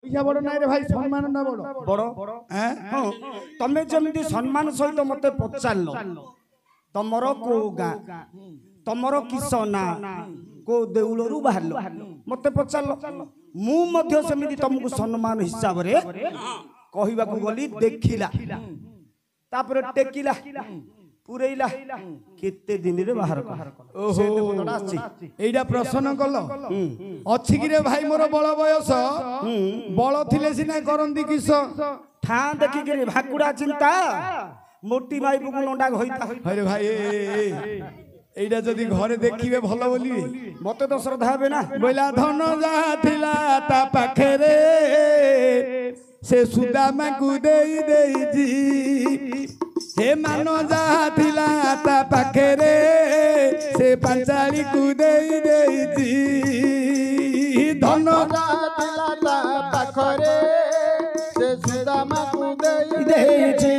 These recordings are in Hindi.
पैसा बड़ ना रे भाई सम्मान ना बड़ बड़ हाँ तमें जमी सम्मान सहित मत पचार तमर को गाँ तमर किस ना को देउलरू बाहर मत पचार मुझे तुमको सम्मान हिसाब से कहवा गली देखिला तापर टेकिला पुरैला केते दिन रे बाहर एइडा प्रश्न कल अछि कि रे भाई मोर बड़ बयस बड़ थिले सिना करंदी किस ठा देखि के भाकुड़ा चिंता मोटी माई बुकु लंडा होइता अरे भाई एइडा जदी घरे देखिबे भलो बोली मते तो श्रद्धा हेबे ना बोला धन जा थिला ता पाखरे से सुदामा को देई देई जी हे मानो जा थिला ता पाखरे से पंचाली को देई देई जी धन जा थिला ता पाखरे से सुदामा को देई देई जी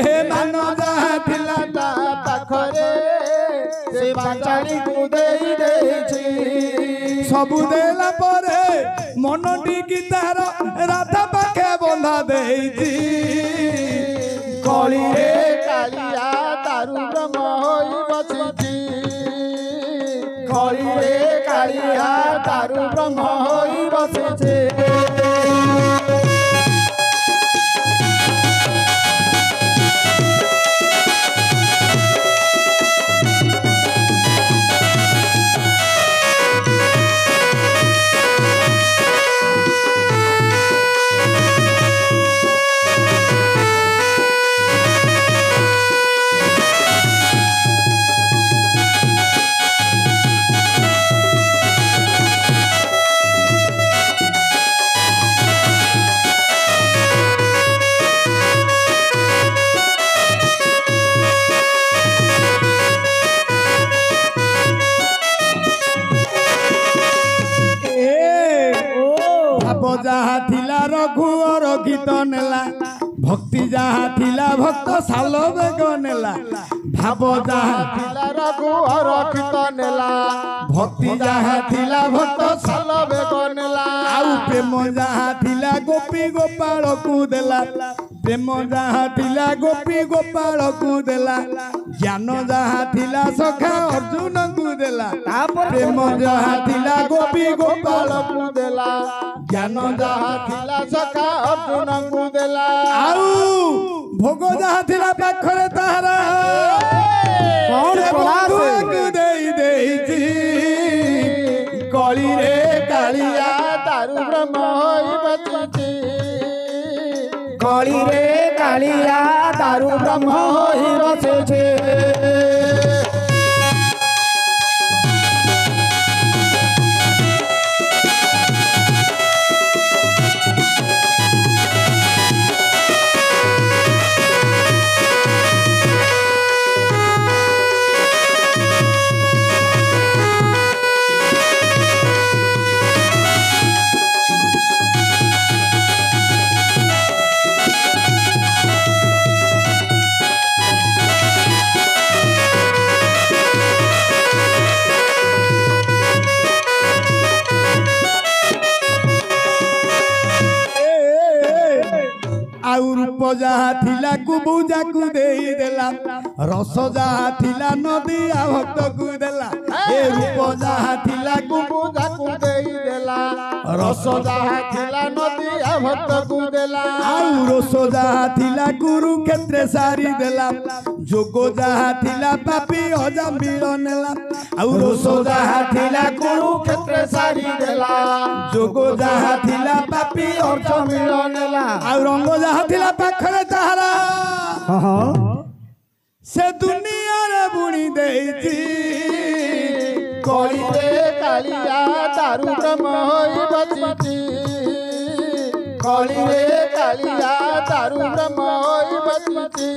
हे मानो जा थिला ता पाखरे से पंचाली को देई देई जी सबु देला परे मन टिकी तार राधा पाखे बंधा देइची कली रे कालिया तारू ब्रह्म होई बसिची कली रे कालिया तारू ब्रह्म होई बसिची जहा थिला रघुवर गीत नेला भक्ति जहा थिला भक्त साल बेग नेला भाव जहा थिला रघुवर गीत नेला भक्ति जहा थिला भक्त साल बेग नेला आउ प्रेम जहा थिला गोपी गोपाल को देला प्रेम जहा थिला गोपी गोपाल को देला ज्ञान जहा थिला सखा अर्जुन को देला प्रेम जहा थिला गोपी गोपाल को देला ज्ञान जहा थिला सखा अर्जुन को देला आउ भोग जहा थिला पाखरे तारा कौन कोला से देई देई कली रे कालिया तारू ब्रह्म होई बसिची कली रे कालिया तारू ब्रह्म होई बसिची रूप जहा थिला कुबुजा को देई देला रस जहा थिला नदिया भक्त को देला ए रूप जहा थिला कुबुजा को देई देला रस जहा थिला नदिया भक्त को देला आउ रस जहा थिला कुरुक्षेत्र सारी देला जोगो जहा थिला पापी अजा मिलनेला आउ रस जहा थिला कुरुक्षेत्र सारी देला जोगो जहा थिला पापी अजा मिलनेला आउ रंग जहा थिला पाखरे तारा से दुनिया रे बुणी देइची कली रे कालिया तारू ब्रह्म होई बसिची कली रे कालिया तारू ब्रह्म होई बसिची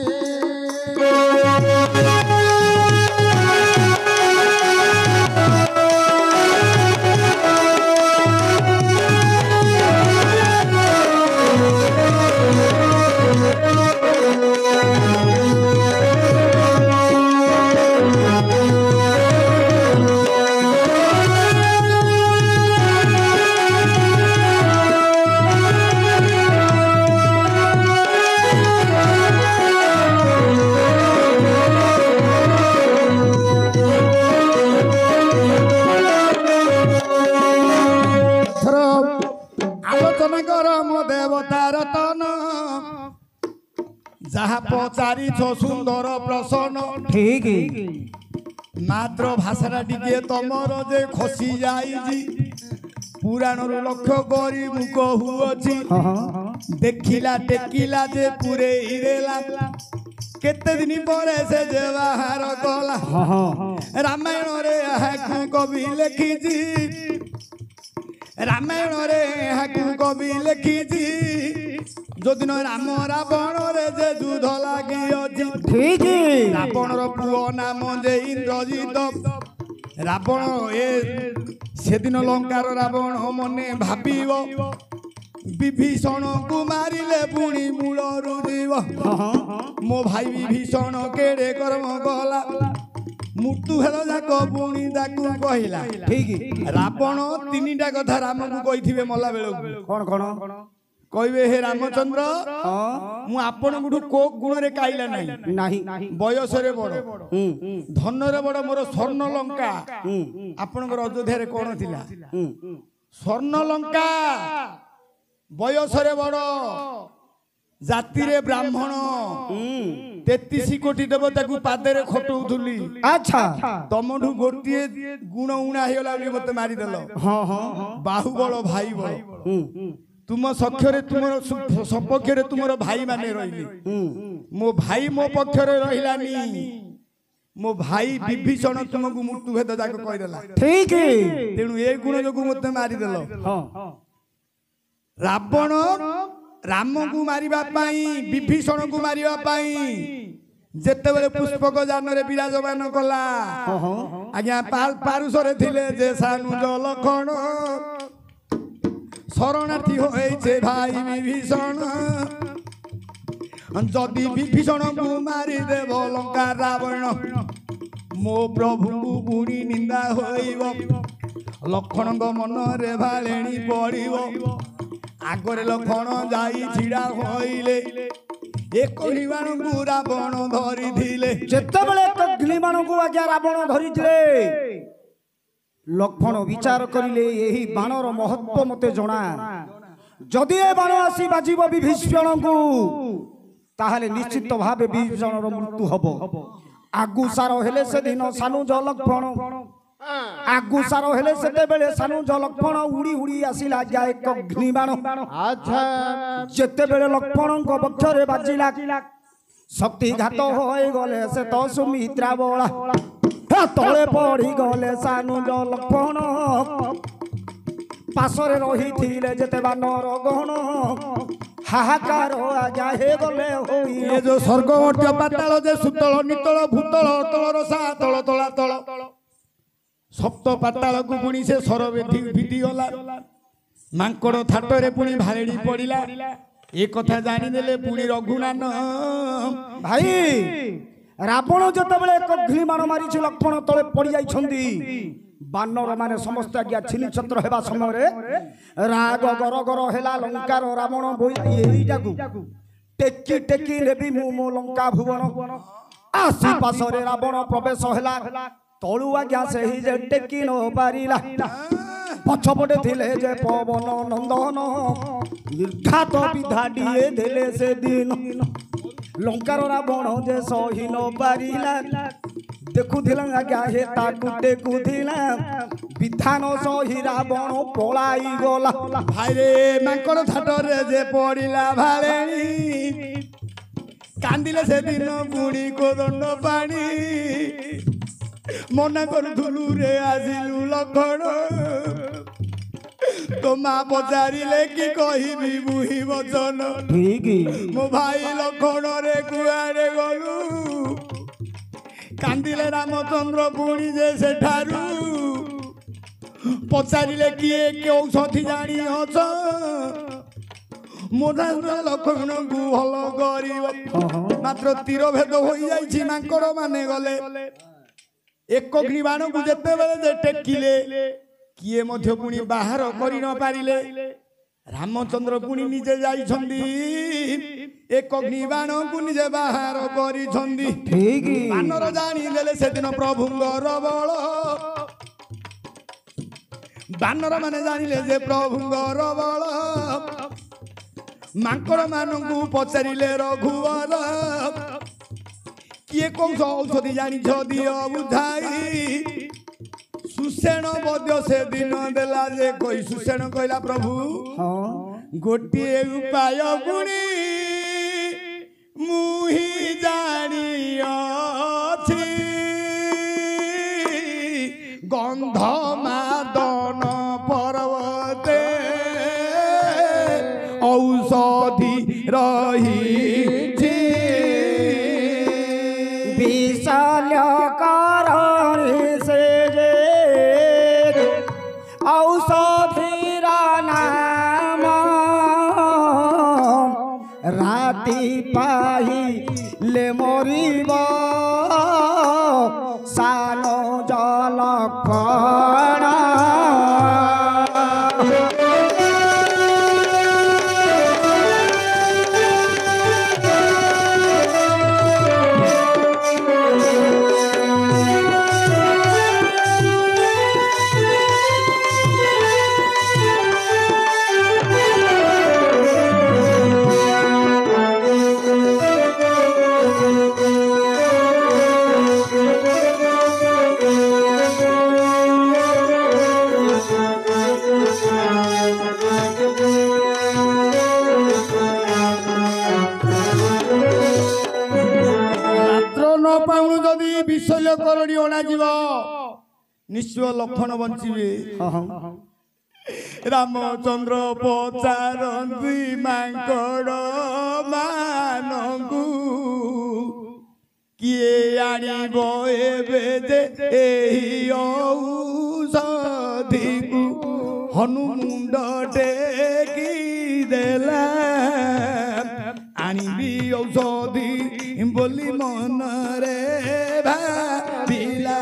ରଚନା କର ମୋ ଦେବତା ରତନ ଯାହା ପଚାରିଛ ସୁନ୍ଦର ପ୍ରସନ୍ନ ठीक ମାତ୍ର ଭାଷାଟା ଟିକେ ତମର ଯେ ଖସି ଯାଇଛି ପୁରାଣରୁ ଲକ୍ଷ୍ୟ କରି ମୁଁ କହୁଅଛି ଦେଖିଲା ଟେକିଲା ଯେ ପୁରେଇ ଦେଲା କେତେ ଦିନ ପରେ ସେ ଯେ ବାହାର କଲା ରାମାୟଣରେ ଏହାକୁ କବି ଲେଖିଛି ରାମାୟଣରେ ଏହାକୁ କବି ଲେଖିଛି ଯୋଉଦିନ ରାମ ରାବଣରେ ଯେ ଯୁଦ୍ଧ ଲାଗିଅଛି ठीक ରାବଣର ପୁଅ ନାମ ଯେ ଇନ୍ଦ୍ରଜିତ ରାବଣ ସେଦିନ ଲଙ୍କାର ରାବଣ ମନେ ଭାବିବ ବିଭୀଷଣକୁ ମାରିଲେ ପୁଣି ମୂଳରୁ ଯିବ ମୋ ଭାଇ ବିଭୀଷଣ କେଡ଼େ କର୍ମ କଲା ମୃତ୍ୟୁ ହେଲ ଯାକ ପୁଣି ତାକୁ କହିଲା ठीक ରାବଣ ତିନିଟା କଥା ରାମକୁ କହିଥିବେ ମଲା ବେଳକୁ कौन कौन କହିବେ ହେ ରାମଚନ୍ଦ୍ର ମୁଁ ଆପଣଙ୍କଠୁ କୋଉ ଗୁଣରେ କାଇଲା ନାହିଁ नहीं ବୟସରେ ବଡ ଧନରେ ବଡ ମୋର ସ୍ୱର୍ଣ୍ଣ ଲଙ୍କା ଆପଣଙ୍କର ଅଯୋଧ୍ୟାରେ କଣ ଥିଲା ସ୍ୱର୍ଣ୍ଣ ଲଙ୍କା ବୟସରେ ବଡ ଜାତିରେ ବ୍ରାହ୍ମଣ 33 କୋଟି ଦେବତାକୁ ପାଦରେ ଖଟଉଥିଲି अच्छा ତମଠୁ ଗୋଟିଏ ଗୁଣ ଉଣା ହେଇଗଲା ବୋଲି ମତେ ମାରିଦେଲ हाँ हाँ ବାହୁବଳ ଭାଇ ବଳ ତୁମ ସକ୍ଷରେ ତୁମର ସପକ୍ଷରେ ତୁମର ଭାଇ ମାନେ ରହିଲେ ମୋ ଭାଇ ମୋ ପକ୍ଷରେ ରହିଲାନି ମୋ ଭାଇ ବିଭୀଷଣ ତୁମକୁ ମୃତ୍ୟୁ ଭେଦ ଯାକ କହିଦେଲା ठीक ତେଣୁ ଏ ଗୁଣ ଯୋଗୁ ମତେ ମାରିଦେଲ हाँ ରାବଣ ରାମକୁ ମାରିବା ପାଇଁ ବିଭୀଷଣକୁ ମାରିବା ପାଇଁ ଯେତେବେଳେ ପୁଷ୍ପକ ଯାନରେ ବିରାଜମାନ କଲା ଆଜ୍ଞା ପାରୁଷରେ ଥିଲେ ଯେ ସାନୁଜ ଲକ୍ଷଣ শরণার্থী হয়েছে ভাই বিভীষণ যদি বিভীষণକୁ মারিদেব লঙ্কা রাবণ ମୋ ପ୍ରଭୁଙ୍କୁ ପୁଣି ନିନ୍ଦା ହୋଇବ ଲକ୍ଷ୍ମଣଙ୍କ ମନରେ ଭାଳେଣି ପଡ଼ିବ ଆଗରେ ଲକ୍ଷ୍ମଣ ଯାଇ ଛିଡ଼ା ହୋଇଲେ ଏକ ନିବାଣକୁ ରାବଣ ଧରିଥିଲେ ଯେତେବେଳେ ଅଗ୍ନିବାଣକୁ ଆଜ୍ଞା ରାବଣ ଧରିଥିଲେ ଲକ୍ଷ୍ମଣ ବିଚାର କରିଲେ ଏହି ବାଣର ମହତ୍ଵ ମତେ ଜଣା ଯଦି ଏ ବାଣ ଆସି ବାଜିବ ବିଭୀଷଣଙ୍କୁ ତାହେଲେ ନିଶ୍ଚିତ ଭାବେ ବିଭୀଷଣର ମୃତ୍ୟୁ ହବ ଆଗୁସାର ହେଲେ ସେଦିନ ସାନୁଜ ଲକ୍ଷ୍ମଣ ଆଗୁସାର ହେଲେ ସେତେବେଳେ ସାନୁଜ ଲକ୍ଷ୍ମଣ ଉଡ଼ି ଉଡ଼ି ଆସିଲା ଆଜ୍ଞା ଏକ ଅଗ୍ନିବାଣ ଯେତେବେଳେ ଲକ୍ଷ୍ମଣଙ୍କ ବକ୍ଷରେ ବାଜିଲା ଶକ୍ତିଘାତ ହୋଇଗଲେ ସେ ତ ସୁମିତ୍ରା ବଳା ତଳେ ପଡ଼ି ଗଲେ ସାନୁଜ ଲକ୍ଷ୍ମଣ ପାଶରେ ରହିଥିଲେ ଯେତେ ବାନର ଗଣ ହାହାକାର ଆଜ୍ଞା ହେଇଗଲେ ଏ ଯୋଉ ସ୍ୱର୍ଗ ମର୍ତ୍ତ୍ୟ ପାତାଳ ଯେ ସୁତଳ ନିତଳ ଭୂତଳ ତଳର ସାତଳ ତଳାତଳ ସପ୍ତ ପାତାଳକୁ ପୁଣି ସେ ସର ଭିଦି ଗଲା ମାଙ୍କଡ଼ ଥାଟରେ ପୁଣି ଭାଳେଣି ପଡ଼ିଲା ଏ କଥା ଜାଣିଦେଲେ ପୁଣି ରଘୁନାନ ଭାଇ ରାବଣ ଯେତେବେଳେ ଏକ ଅଗ୍ନିବାଣ ମାରିଛି ଲକ୍ଷ୍ମଣ ତଳେ ପଡ଼ି ଯାଇଛନ୍ତି ବାନର ମାନେ ସମସ୍ତେ ଆଜ୍ଞା ଛିନି ଛତ୍ର ହେବା ସମୟରେ ରାଗ ଗର ଗର ହେଲା ଲଙ୍କାର ରାବଣ ଏଇଟାକୁ ଟେକି ଟେକି ନେବି ମୁଁ ମୋ ଲଙ୍କା ଭୁବନ ଆସି ପାଶରେ ରାବଣ ପ୍ରବେଶ ହେଲା ତଳୁ ଆଜ୍ଞା ସେହି ଯେ ଟେକି ନ ପାରିଲା ପଛପଟେ ଥିଲେ ଯେ ପବନ ନନ୍ଦନ ନିର୍ଘାତ ବିଧାଟିଏ ଦେଲେ ସେଦିନ ଲଙ୍କାର ରାବଣ ଯେ ସହି ନ ପାରିଲା ଦେଖୁଥିଲା ଆଜ୍ଞା ହେ ତାକୁ ଟେକୁଥିଲା ବିଧାନ ସହି ରାବଣ ପଳାଇ ଗଲା ଭାଇରେ ମାଙ୍କଡ଼ ଥାଟରେ ଯେ ପଡ଼ିଲା ଭାଳେଣି କାନ୍ଦିଲେ ସେଦିନ ବୁଢ଼ୀ କୋଦଣ୍ଡ ପାଣି ମନା କରୁଥିଲୁ ରେ ଆସିଲୁ ଲକ୍ଷ୍ମଣ ତୋ ମା ପଚାରିଲେ କି କହିବି ବୁହି ବଚନ ମୋ ଭାଇ ଲକ୍ଷ୍ମଣରେ କୁଆଡ଼େ ଗଲୁ କାନ୍ଦିଲେ ରାମଚନ୍ଦ୍ର ପୁଣି ଯେ ସେଠାରୁ ପଚାରିଲେ କିଏ ଔଷଧି ଜାଣିଅଛ ମୋ ଲକ୍ଷ୍ମଣଙ୍କୁ ଭଲ କରିବ ମାତ୍ର ତୀର ଭେଦ ହୋଇଯାଇଛି ମାଙ୍କଡ଼ ମାନେ ଗଲେ ଏକ ଅଗ୍ନିବାଣକୁ ଯେତେବେଳେ ଯେ ଟେକିଲେ କିଏ ମଧ୍ୟ ପୁଣି ବାହାର କରି ନ ପାରିଲେ ରାମଚନ୍ଦ୍ର ପୁଣି ନିଜେ ଯାଇଛନ୍ତି ଏକ ଅଗ୍ନିବାଣକୁ ନିଜେ ବାହାର କରିଛନ୍ତି ବାନର ଜାଣିଦେଲେ ସେଦିନ ପ୍ରଭୁଙ୍କର ବଳ ବାନର ମାନେ ଜାଣିଲେ ଯେ ପ୍ରଭୁଙ୍କର ବଳ ମାଙ୍କଡ଼ ମାନଙ୍କୁ ପଚାରିଲେ ରଘୁବର କିଏ କୋଉ ଔଷଧି ଜାଣିଛ ଦିଅ ବୁଝାଇ ସୁଷେଣ ବୈଦ୍ୟ ସେଦିନ ଦେଲା ଯେ କହି ସୁଷେଣ କହିଲା ପ୍ରଭୁ ଗୋଟିଏ ଉପାୟ ପୁଣି ମୁଁ ହିଁ ଜାଣିଅଛି ଗନ୍ଧ ମାଦନ ପର୍ବତେ ଔଷଧି ରହିଛି ବିଶଲ୍ୟ କରଣି ସେ ଯେ ଔଷଧିର ନାମ ରାତି ପାଇଲେ ମରିବ ସାନ ଜଲକ୍ଷଣ ବିଶଲ୍ୟ କରଣୀ ଅଣାଯିବ ନିଶ୍ଚୟ ଲକ୍ଷଣ ବଞ୍ଚିବେ ରାମଚନ୍ଦ୍ର ପଚାରନ୍ତି ମାଙ୍କଡ଼ ମାନଙ୍କୁ କିଏ ଆଣିବ ଏବେ ଯେ ଏହି ଔଷଧିକୁ ହନୁ ମୁଣ୍ଡ ଟେକି ଦେଲା ଆଣିବି ଔଷଧି ବୋଲି ମନରେ ଭାବିଲା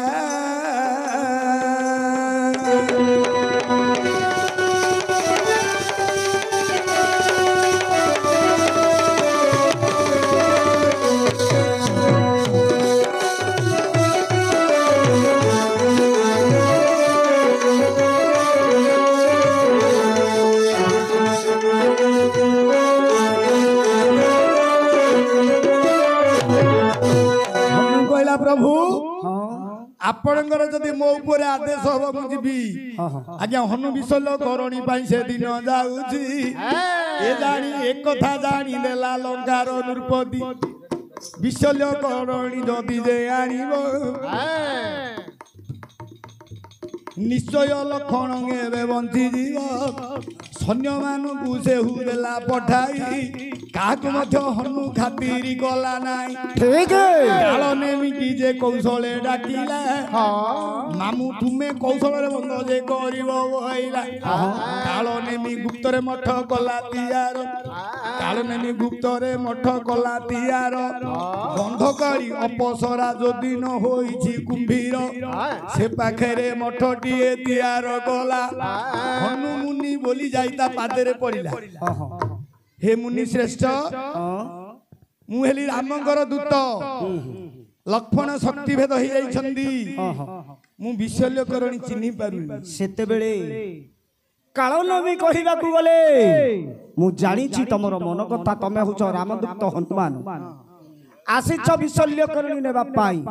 प्रभु आपणकर जदि मो ऊपर आदेश हम मु जीवी आज्ञा हनु विशल्य करणी पाई से दिन जाउची ए जानी एक कथा जानी देला लंकार नृपति विशल्य करणी जदि जे आनिबो निश्चय लक्षण एवं बंची जीव सैन्य मानू से हुदेला पठाई काकु मध्य हनु खातिर गला नाई ठीक है काल नेमिकी जे कौशले डाकिला मामू तुमे कौशल रे बंद जे करिवो होइला काल नेमी गुप्त रे मठ कला तियार काल नेमी गुप्त रे मठ कला तियार गंधकारी अपसरा जदि न होइछि कुंभीर से पाखरे मठटिए तियार गला हनु मुनि बोली जाइता पादरे पड़िला हे मुनि श्रेष्ठ मु हेली रामंकर दूत लक्ष्मण शक्ति भेद हो जाइछंदी मु विशल्य करणी चिन्हि पारुनी सेते बेले कालनबी कहिबाकू गले मु जानिछि तमरो मन कथा तमे हुछ रामदूत हनुमान आसीछ विशल्य करणी नेबा पाई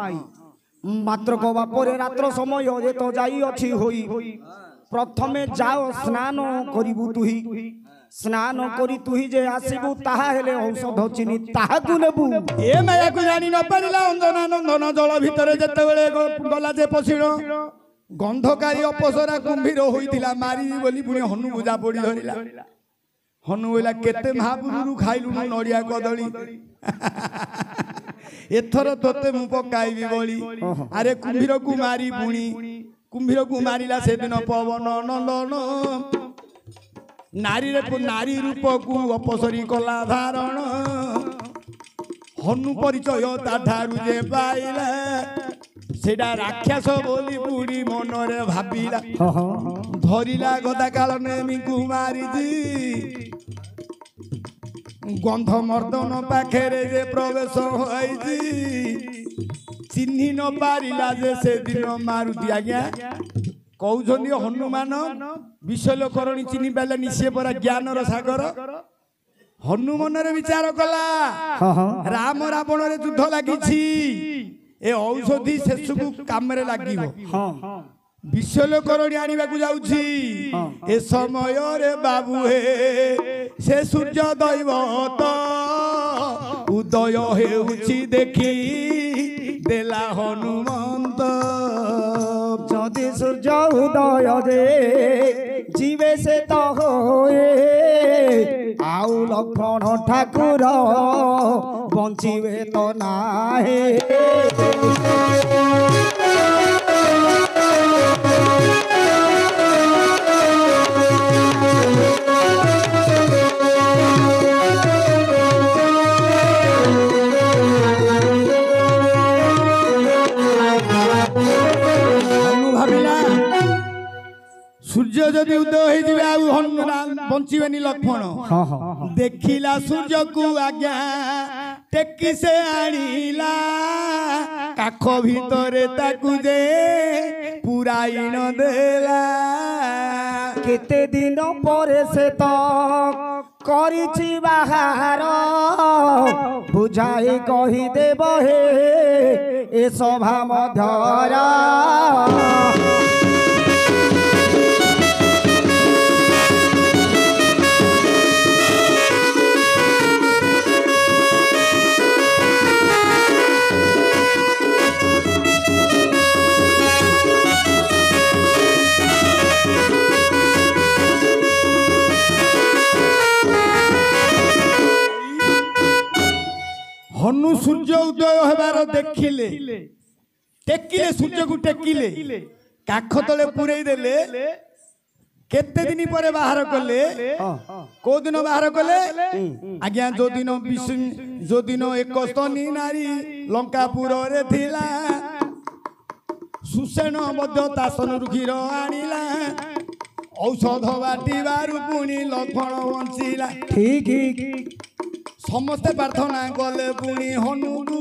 मात्र गवा परे रात्र समय जे तो जाई अछि होई प्रथमे जाओ स्नान करिबु तुही स्नान करी तुही जे आसीबु ताहा हेले औषध चिनी ताहा कु लेबु ए माया को जानि न पारिला अंजना नंदन जल भितरे जते बेले गला जे पसिण गंधकारी अपसरा कुंभीर होइतिला मारी बोली पुणी हनु बुझा पड़ी धरिला हनु बोला केते महापुरु खाइलु नड़िया कदली एथर तोते मु पकाइबी बोली अरे कुंभीर को मारी पुणी कुंभीर को मारिला से दिन पवन नंदन नारी रे नारी रूप को अपसरी कला धारण हनु परिचय ताठारु जे पाइला सेडा राक्षस बोली बुढ़ी मनरे भाबिला धरिला गदा काल नेमी कुमारी जी गंध मर्दन पाखेरे जे प्रवेश होइजी चिन्हि न पारिला जे से दिन मारुति आज्ञा କହୁଛନ୍ତି ହନୁମାନ ବିଶ୍ୱ ଲୋକରଣୀ ଚିହ୍ନି ପାରିଲାନି ସିଏ ପରା ଜ୍ଞାନର ସାଗର। ହନୁମାନରେ ବିଚାର କଲା ରାମ ରାବଣରେ ଯୁଦ୍ଧ ଲାଗିଛି ଏ ଔଷଧି ଶେଷକୁ କାମରେ ଲାଗିବ। ବିଶ୍ୱ ଲୋକରଣୀ ଆଣିବାକୁ ଯାଉଛି ଏ ସମୟରେ ବାବୁ ହେ ସେ ସୂର୍ଯ୍ୟ ଦୈବତ ଉଦୟ ହେଉଛି ଦେଖି ଦେଲା ହନୁମନ୍ତ। যদি সূর্য উদয় যে জীবে সে তো হয়ে আউ লক্ষণ ঠাকুর বঞ্চিবে তো নাহে। সূর্য যদি উদয় হয়ে যাবে আর হনুমান বঞ্চিবেনি লক্ষ্মণ। দেখিলা সূর্যকু আজ্ঞা টেকি সে আনিলা কাখ ভিতরে তাকু যে পুরাই ন দেলা। কেতে দিন পরে সে তো করিছি বাহার বুঝাই কহি দেব হে এ সভা মধ্যর। হনু সূর্য উদয় হবার দেখিলে টেকিলে সূর্যকু টেকিলে কাখ তলে পুরেই দেলে কেতে দিন পরে বাহার কলে কোন দিন বাহার কলে আজ্ঞা যোদিন এক স্তনী নারী লঙ্কাপুরে থিলা সুসেন মধ্য তাসনু ক্ষীর আনিলা ঔষধ বাটিবারু পুଣି লক্ষ্ମণ বଞ୍ଚିଲା। ঠিক ସମସ୍ତେ ପ୍ରାର୍ଥନା କଲେ ପୁଣି ହନୁକୁ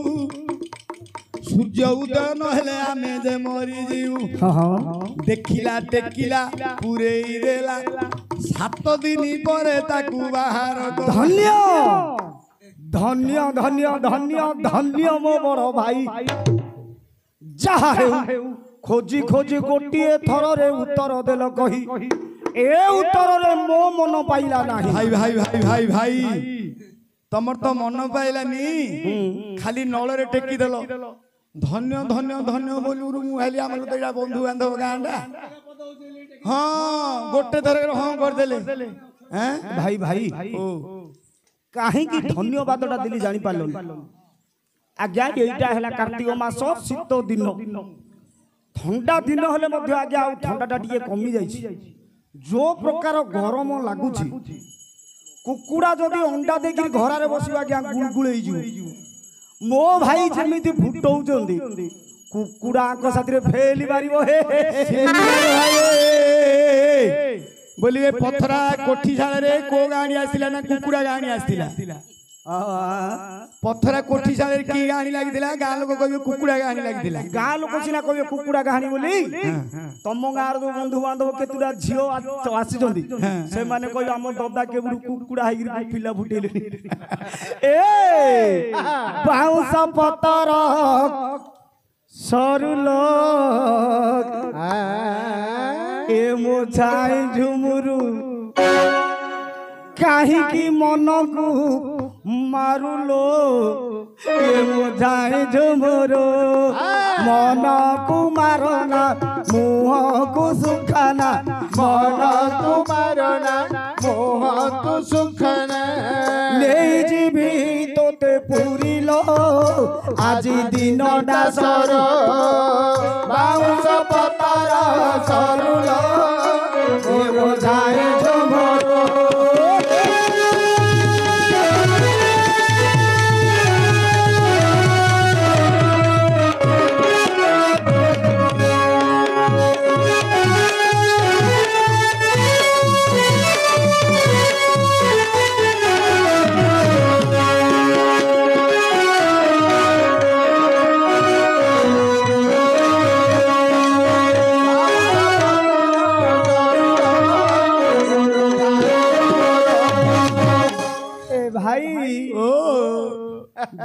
ସୂର୍ଯ୍ୟ ଉଦୟ ନହେଲେ ଆମେ ଯେ ମରିଯିବୁ। ଦେଖିଲା ଟେକିଲା ପୁରେଇ ଦେଲା 7 ଦିନ ପରେ ତାକୁ ବାହାର ଧନ୍ୟ ଧନ୍ୟ ଧନ୍ୟ ଧନ୍ୟ ଧନ୍ୟ ମୋ ବଡ଼ ଭାଇ। ଯାହା ହେଉ ଖୋଜି ଖୋଜି ଗୋଟିଏ ଥରରେ ଉତ୍ତର ଦେଲ କହି ଏ ଉତ୍ତରରେ ମୋ ମନ ପାଇଲା ନାହିଁ। ଭାଇ ଭାଇ ଭାଇ ଭାଇ ଭାଇ ତମର ତ ମନ ପାଇଲାନି ଖାଲି ନଳରେ ଟେକି ଦେଲ। ଧନ୍ୟ ଧନ୍ୟ ଧନ୍ୟ ବୋଲୁରୁ ମୁଁ ହେଲି ଆମର ତ ଏଇଟା ବନ୍ଧୁ ବାନ୍ଧବ ଗାଁଟା। ହଁ ଗୋଟେ ଥର ହଁ କରିଦେଲେ। ଭାଇ ଭାଇ କାହିଁକି ଧନ୍ୟବାଦଟା ଦେଲି ଜାଣିପାରିଲନି? ଆଜ୍ଞା ଏଇଟା ହେଲା କାର୍ତ୍ତିକ ମାସ ଶୀତ ଦିନ ଥଣ୍ଡା ଦିନ ହେଲେ ମଧ୍ୟ ଆଜ୍ଞା ଆଉ ଥଣ୍ଡାଟା ଟିକେ କମି ଯାଇଛି। ଯୋଉ ପ୍ରକାର ଗରମ ଲାଗୁଛି କୁକୁଡ଼ା ଯଦି ଅଣ୍ଡା ଦେଇକି ଘରରେ ବସିବ ଆଜ୍ଞା ଗୁଳଗୁଳ ହେଇଯିବ। ମୋ ଭାଇ ଯେମିତି ଫୁଟଉଛନ୍ତି କୁକୁଡ଼ାଙ୍କ ସାଥିରେ ଫେଲି ପାରିବ। ହେ ବୋଲିବେ ପଥରା କୋଠି ଶାଳରେ କୋଉ ଗାଁଣି ଆସିଥିଲା ନା କୁକୁଡ଼ା ଗାଁଣି ଆସିଥିଲା? ପଥରା କୋଠି ଶାଳରେ କି ଗାଁଣି ଲାଗିଥିଲା? ଗାଁ ଲୋକ କହିବେ କୁକୁଡ଼ା ଗାଁଣି ଲାଗିଥିଲା। ଗାଁ ଲୋକ ସିନା କହିବେ କୁକୁଡ଼ା ଗାଁଣି ବୋଲି। ତମ ଗାଁର ଯୋଉ ବନ୍ଧୁ ବାନ୍ଧବ କେତେଟା ଝିଅ ଆସିଛନ୍ତି ସେମାନେ କହିବେ ଆମ ଦଦା କେବଳ କୁକୁଡ଼ା ହେଇକି ପିଲା ଫୁଟେଇଲେଣି। ଏ ବାଉଁଶ ପତର ସରୁଲ ଏ ମୋ ଛାଇ ଝୁମୁରୁ କାହିଁକି ମନକୁ ମାରୁଲୋ ଏ ମୋ ଛାଇ ଝୁମୁରୁ ମନକୁ ମାରନା ମୁହଁକୁ ସୁଖାନା ମନକୁ ମାରନା ମୋହକୁ ସୁଖନା ନେଇଯିବି ତୋତେ ପୁରିଲୋ ଆଜି ଦିନଟା ସର ବାଉଁଶ ପତର ସରୁଲୋ ଏ ମୋ ଛାଇ ଝୁମୁରୁ। भाई ओ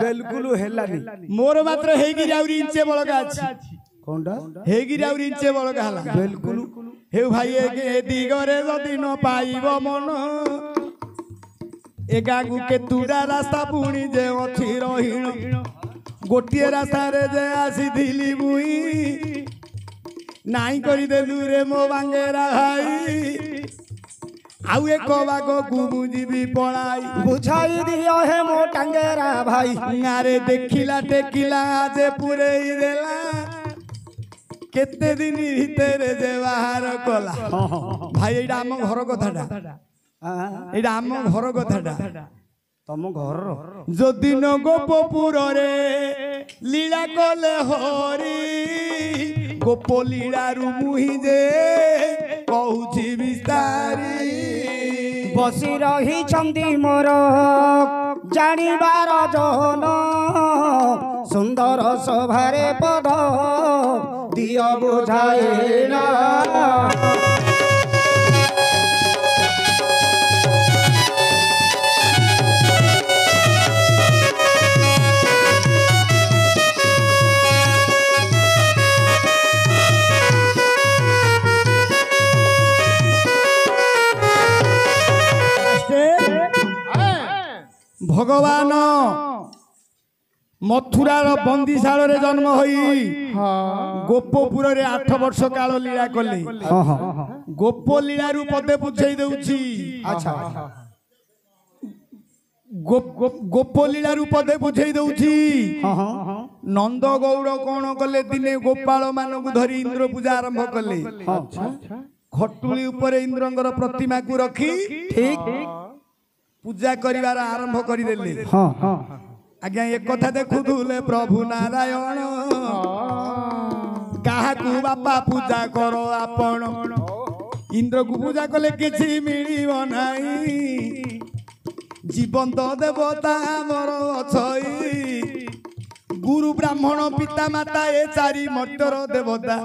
बिल्कुल हेलानी मोर मात्र हेगी आउरी इंचे बळका अछि कोंडा हेगी आउरी इंचे बळका हला बिल्कुल हे भाई ए दिगरे जदि न पाइब मन एगागु के तुडा रास्ता पुणी जे अछि रहिण गोटिए रास्ता रे जे आसी दिली बुई नाई करी देलु रे मो बांगेरा भाई आउ एक बाग को जीवी पळाई बुझाई दियो हे मो टांगेरा भाई गारे देखिला टेकिला जे पुरेई देला केते दिन भितरे जे बाहर कला भाई एटा हम घर कथाटा एटा हम घर कथाटा तम घर जदि न गोपपुर रे लीला कले हरि गोप लीलारू मुहि जे कहूछि विस्तारी बसी रही चंदी मोर जानिबार जन सुंदर सभारे पद दियो बुझाए ना भगवान मथुरार बंदीशाल रे जन्म होई गोपपुर रे 8 वर्ष काल लीला कले गोप लीला रु पदे बुझाई देउछि अच्छा गोप लीला रु पदे बुझाई देउछि नंद गौड़ कोन कले दिने गोपाल मानकु धरी इंद्र पूजा आरंभ कले खटुली ऊपर इंद्रंगर प्रतिमा को रखी ठीक पूजा करिवार आरंभ करि देले आज्ञा एक कथा देखुले प्रभु नारायण काहाकू बापा पूजा करो आपण इंद्र को पूजा कले किछि मिलिबो नाही जीवंत देवता मोर अछई गुरु ब्राह्मण पिता माता ए चारि मटर देवता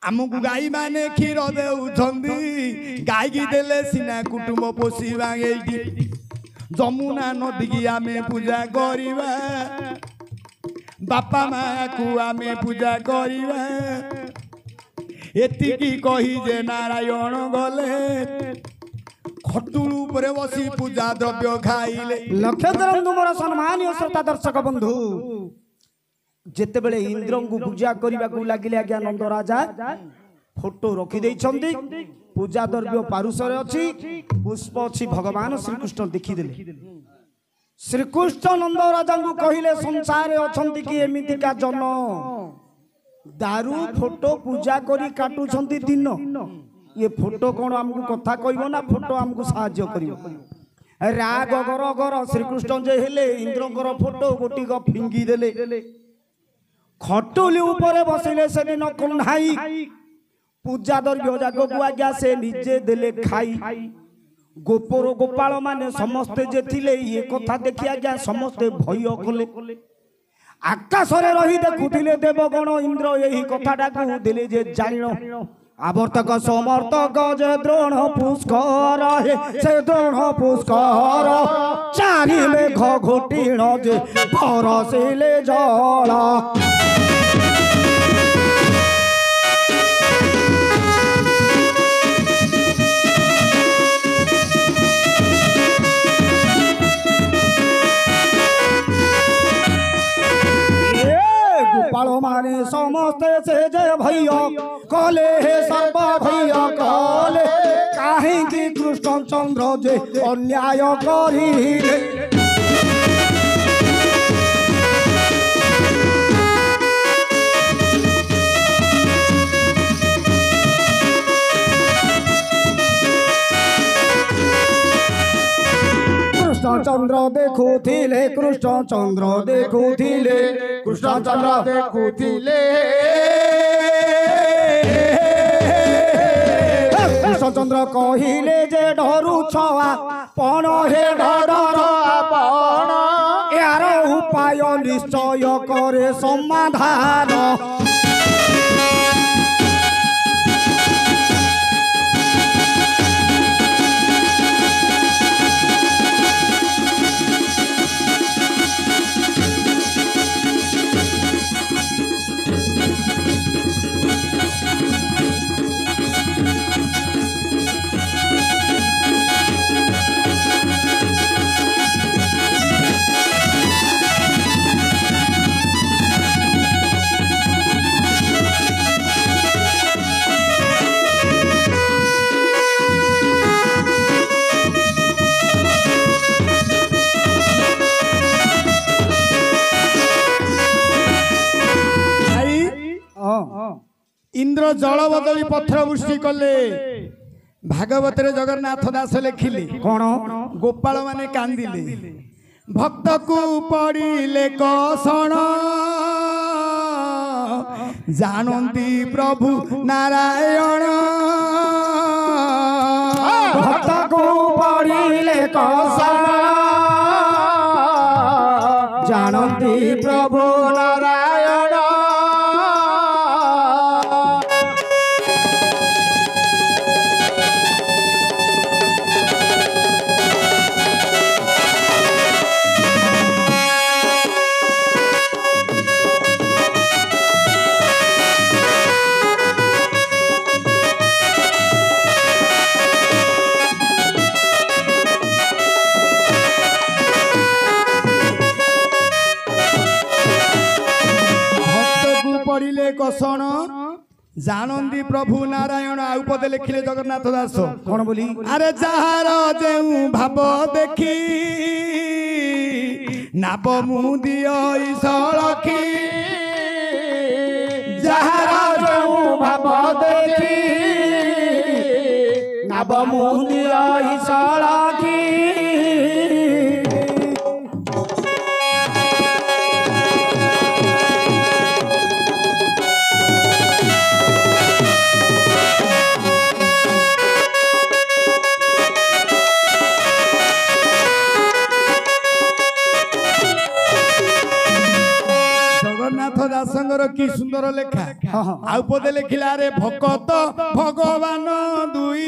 आमको गाई माने क्षीर देउछंदी गाई की देले सिना कुटुंब पोषिबा एइटी जमुना नदी की आमे पूजा करिबा बापा माँ को आमे पूजा करिबा एतिकी कही जे नारायण गले खटुल ऊपर बसी पूजा द्रव्य खाइले लक्ष्य धरंतु मोर सम्मानीय श्रोता दर्शक बंधु जेते बेले इंद्र को पूजा करबा को लागिले आज्ञा नंद राजा फोटो रखी देइछंती पूजा द्रव्य पारुसरे अछि पुष्प अछि भगवान श्री कृष्ण देखि देले श्री कृष्ण नंद राजा को कहिले संसार अछंती कि एमिति का जन दारू फोटो पूजा करी काटू छंती दिन ये फोटो कोन हमकु कथा कहबो ना फोटो हमकु सहाय्य करियो राग गर गर श्री कृष्ण जे हेले इंद्रकर फोटो गोटी ग फिंगी देले खटुली ऊपर बसिले से दिन कन्हाई पूजा द्रव्य जागो को आज्ञा से निजे देले खाई गोपर गोपाल माने समस्ते जे थिले ये कथा देखि आज्ञा समस्ते भय कले आकाश रे रही देखुथिले देवगण इंद्र एही कथाटा को देले जे जानिनो आवर्तक समर्थक जे द्रोण पुष्कर हे से द्रोण पुष्कर चारि मेघ घोटिण जे बरसिले जल माने समस्ते से जय भैया कले हे सर्व भैया कले काहे कि कृष्ण चंद्र जे अन्याय करिले कृष्ण चंद्र देखुथिले कृष्ण चंद्र देखुथिले कृष्ण चंद्र देखुथिले कृष्ण चंद्र कहिले जे डरू छवा पण हे डर आपण यार उपाय निश्चय करे समाधान इंद्र जल बदली पत्थर वृष्टि कले भागवत जगन्नाथ दास लिखिले कौन गोपाल माने कांदिले भक्त को पड़िले कषण जानती प्रभु नारायण भक्त को पड़िले कषण जानती प्रभु नारायण पड़िले कषण जानती प्रभु नारायण आउ पदे लिखिले जगन्नाथ दास कौन बोली अरे जार जेउ भाव देखी नाब मुदिय सड़खी जार जेउ भाव देखी नाब मुदिय सड़खी दासंगर की सुंदर लेखा आउ पदे लिखिला रे भकत भगवान दुई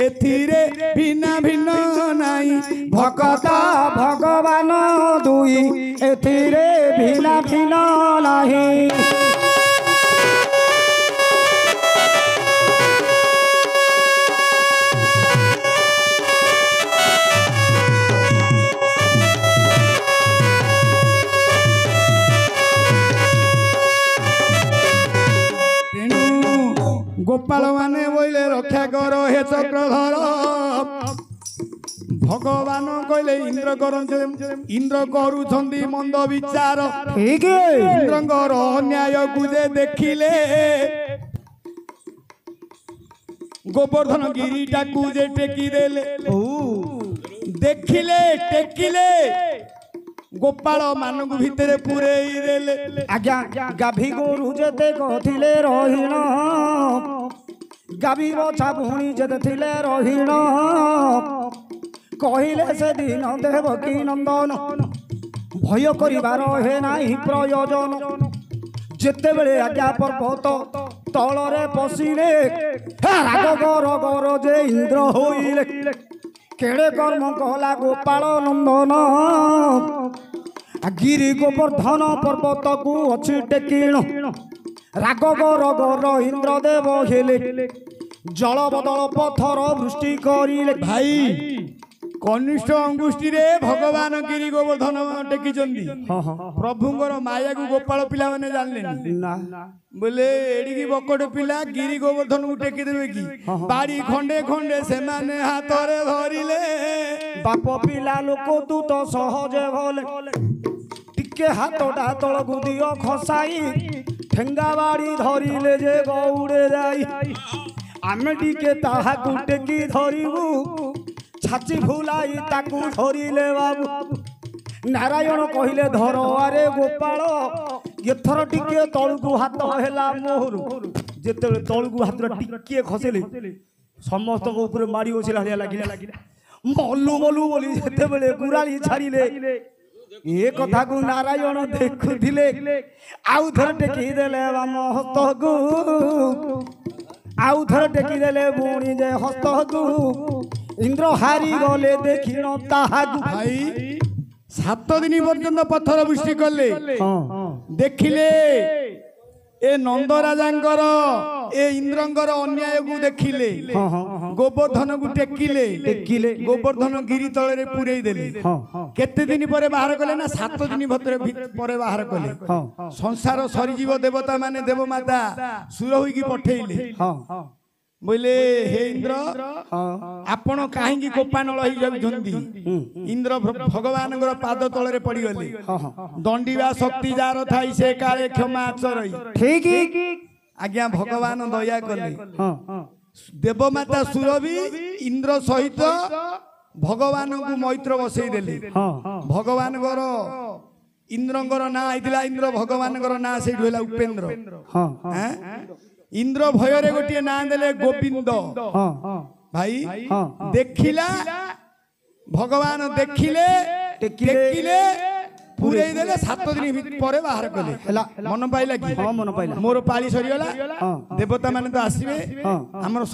एथिरे भिन्न भिन्न नाई भकत भगवान दुई एथिरे भिन्न भिन्न नाही गोपाल माने बोले रक्षा कर हे चक्रधर भगवान कहले इंद्र इंद्र करुछंदी मंद विचार ठीक इंद्रंगर अन्याय गुजे देखिले गोवर्धन गिरी टाकू जे टेकी देले देखिले टेकिले गोपाल मानक भितर पुरेई देले आज्ञा गाभी गोरु जेते कथिले रहिण गाभी बछा भुणी जेते थिले रहिण कहिले से दिन देवकी नंदन भय करिवार हे नाही प्रयोजन जेते बेले आज्ञा पर्वत तलरे पशिले राग गर गर जे इंद्र होइले केड़े कर्म कहला गोपाल नंदन गिरी गोवर्धन पर्वत को अच्छी टेकिण राग गर गर इंद्रदेव हेले जल बदल पथर वृष्टि करिले भाई कनिष्ठ अंगुष्ठी रे भगवान गिरी गोवर्धन टेकी प्रभुंर माया को गोपाल पिला माने जानले ना बोले एडिकी बकट पिला गिरी गोवर्धन को टेकी देबे की बाड़ी खंडे खंडे से माने हाथ रे धरिले बाप पिला लोक तू तो सहजे भले टिके हाथटा तल को दियो खसाई ठेंगा बाड़ी धरिले जे गौड़े जाई आमे टिके ताहा को टेकी धरिबू छाची फुलाई ताकू धरिले बाबू नारायण कहिले धर आरे गोपाल एथर टिके तळकू हाथ हेला मोहरु जेते तळकू हाथ टिके खसेले समस्त को ऊपर मारी ओसिला लागिला मल्लू मल्लू बोली जेते बेले गुराली छाड़िले ए कथा को नारायण देखुथिले आउ थर टेकी देले बाम हस्त को आउ थर टेकी देले बुणी जे हस्त को इंद्र हारी गले देखिन ताहागु भाई 7 दिन पर्यंत पत्थर वृष्टि कले देखिले ए नंद राजांकर ए इंद्रंकर अन्याय को देखिले गोवर्धन को टेकिले गोवर्धन गिरी तळे पुरई देले केते दिन परे बाहर कले ना 7 दिन परे बाहर कले संसार सरीजीव देवता माने देवमाता सुर होई की पठेइले बोले हे इंद्र आपण काहेकि कोपानल होई जाउछंती इंद्र भगवान पाद तले पड़ी गले दंडीवा शक्ति जार थाई से काले क्षमा चरई ठीक आज्ञा भगवान दया कले हाँ हाँ देवमाता सुरभि इंद्र सहित भगवान को मैत्र बसई देली हाँ भगवान इंद्रंगर ना आइतिला इंद्र भगवान ना से उपेन्द्र हाँ हैं? इंद्र भୟରେ गोटे ना देले गोविंद हाँ हाँ भाई हाँ देखिला भगवान देखिले टेकिले पूरे देले 7 दिन पर बाहर कले मन पाइला कि हाँ मन पाइला मोर पाली सरीगला हाँ देवता माने तो आसीबे हाँ हमर